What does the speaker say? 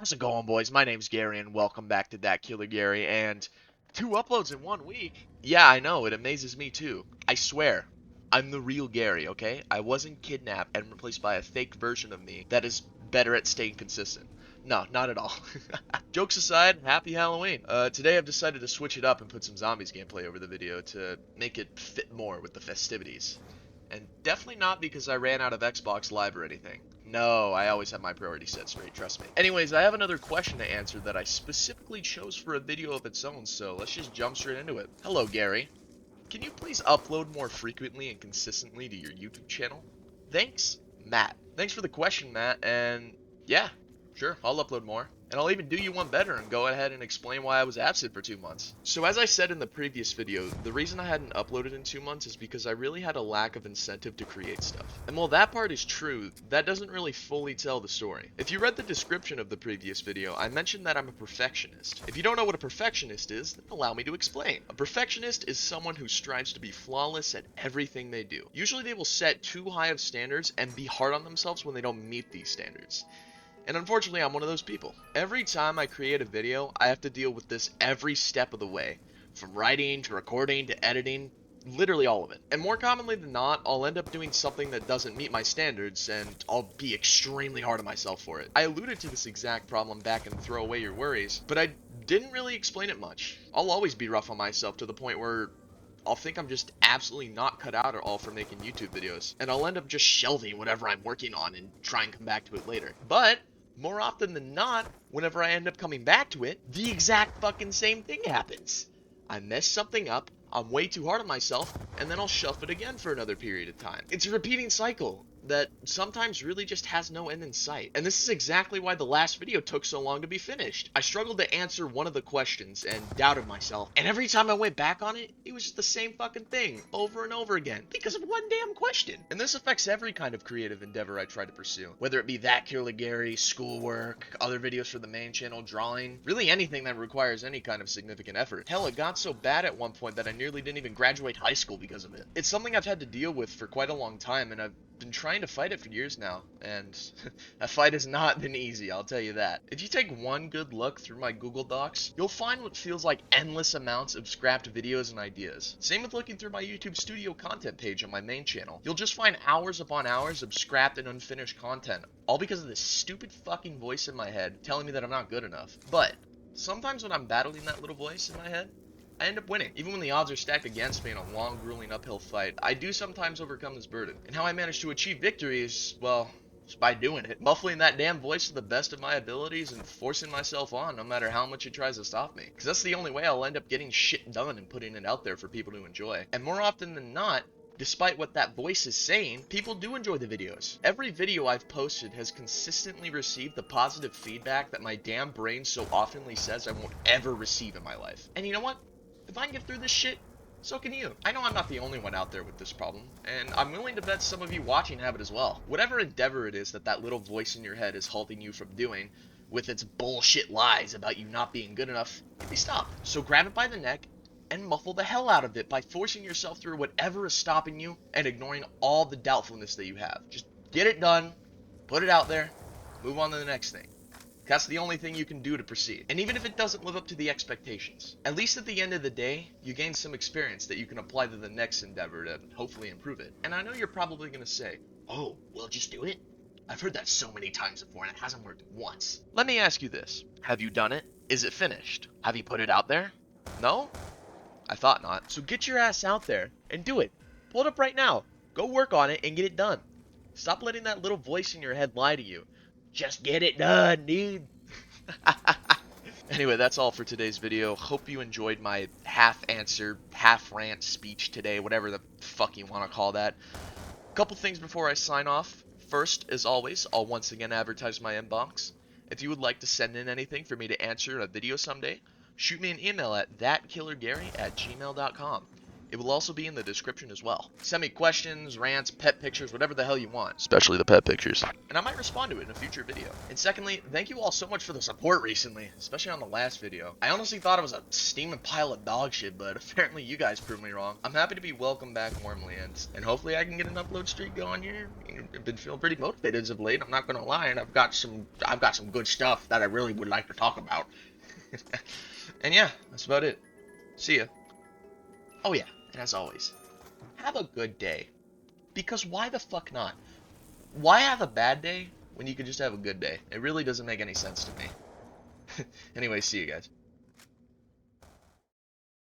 How's it going, boys? My name's Gary, and welcome back to ThatKillerGary. And 2 uploads in 1 week? Yeah, I know, it amazes me too. I swear, I'm the real Gary, okay? I wasn't kidnapped and replaced by a fake version of me that is better at staying consistent. No, not at all. Jokes aside, happy Halloween. Today I've decided to switch it up and put some zombies gameplay over the video to make it fit more with the festivities. And definitely not because I ran out of Xbox Live or anything. No, I always have my priorities set straight, trust me. Anyways, I have another question to answer that I specifically chose for a video of its own, so let's just jump straight into it. Hello, Gary. Can you please upload more frequently and consistently to your YouTube channel? Thanks, Matt. Thanks for the question, Matt, and yeah, sure, I'll upload more. And I'll even do you one better and go ahead and explain why I was absent for 2 months. So as I said in the previous video, the reason I hadn't uploaded in 2 months is because I really had a lack of incentive to create stuff. And while that part is true, that doesn't really fully tell the story. If you read the description of the previous video, I mentioned that I'm a perfectionist. If you don't know what a perfectionist is, then allow me to explain. A perfectionist is someone who strives to be flawless at everything they do. Usually they will set too high of standards and be hard on themselves when they don't meet these standards. And unfortunately, I'm one of those people. Every time I create a video, I have to deal with this every step of the way. From writing, to recording, to editing, literally all of it. And more commonly than not, I'll end up doing something that doesn't meet my standards, and I'll be extremely hard on myself for it. I alluded to this exact problem back in Throw Away Your Worries, but I didn't really explain it much. I'll always be rough on myself to the point where I'll think I'm just absolutely not cut out at all for making YouTube videos, and I'll end up just shelving whatever I'm working on and try and come back to it later. But more often than not, whenever I end up coming back to it, the exact fucking same thing happens. I mess something up, I'm way too hard on myself, and then I'll shelf it again for another period of time. It's a repeating cycle that sometimes really just has no end in sight. And this is exactly why the last video took so long to be finished. I struggled to answer one of the questions and doubted myself. And every time I went back on it, it was just the same fucking thing over and over again because of one damn question. And this affects every kind of creative endeavor I try to pursue. Whether it be ThatKillerGary, schoolwork, other videos for the main channel, drawing, really anything that requires any kind of significant effort. Hell, it got so bad at one point that I nearly didn't even graduate high school because of it. It's something I've had to deal with for quite a long time, and I've been trying to fight it for years now, and that fight has not been easy, I'll tell you that. If you take one good look through my Google Docs, you'll find what feels like endless amounts of scrapped videos and ideas. Same with looking through my YouTube Studio content page on my main channel. You'll just find hours upon hours of scrapped and unfinished content, all because of this stupid fucking voice in my head telling me that I'm not good enough. But sometimes when I'm battling that little voice in my head, I end up winning. Even when the odds are stacked against me in a long, grueling uphill fight, I do sometimes overcome this burden. And how I manage to achieve victory is, well, just by doing it. Muffling that damn voice to the best of my abilities and forcing myself on no matter how much it tries to stop me. Because that's the only way I'll end up getting shit done and putting it out there for people to enjoy. And more often than not, despite what that voice is saying, people do enjoy the videos. Every video I've posted has consistently received the positive feedback that my damn brain so oftenly says I won't ever receive in my life. And you know what? If I can get through this shit, so can you. I know I'm not the only one out there with this problem, and I'm willing to bet some of you watching have it as well. Whatever endeavor it is that little voice in your head is halting you from doing, with its bullshit lies about you not being good enough, maybe stop. So grab it by the neck and muffle the hell out of it by forcing yourself through whatever is stopping you and ignoring all the doubtfulness that you have. Just get it done, put it out there, move on to the next thing. That's the only thing you can do to proceed. And even if it doesn't live up to the expectations, at least at the end of the day, you gain some experience that you can apply to the next endeavor to hopefully improve it. And I know you're probably going to say, oh, well, just do it. I've heard that so many times before and it hasn't worked once. Let me ask you this. Have you done it? Is it finished? Have you put it out there? No? I thought not. So get your ass out there and do it. Pull it up right now. Go work on it and get it done. Stop letting that little voice in your head lie to you. Just get it done, dude. Anyway, that's all for today's video. Hope you enjoyed my half answer, half rant speech today, whatever the fuck you want to call that. Couple things before I sign off. First, as always, I'll once again advertise my inbox. If you would like to send in anything for me to answer in a video someday, shoot me an email at thatkillergary@gmail.com. It will also be in the description as well. Send me questions, rants, pet pictures, whatever the hell you want. Especially the pet pictures. And I might respond to it in a future video. And secondly, thank you all so much for the support recently, especially on the last video. I honestly thought it was a steaming pile of dog shit, but apparently you guys proved me wrong. I'm happy to be welcomed back warmly, and hopefully I can get an upload streak going here. I've been feeling pretty motivated as of late, I'm not gonna lie, and I've got some good stuff that I really would like to talk about. And yeah, that's about it. See ya. Oh yeah, and as always, have a good day. Because why the fuck not? Why have a bad day when you could just have a good day? It really doesn't make any sense to me. Anyway, see you guys.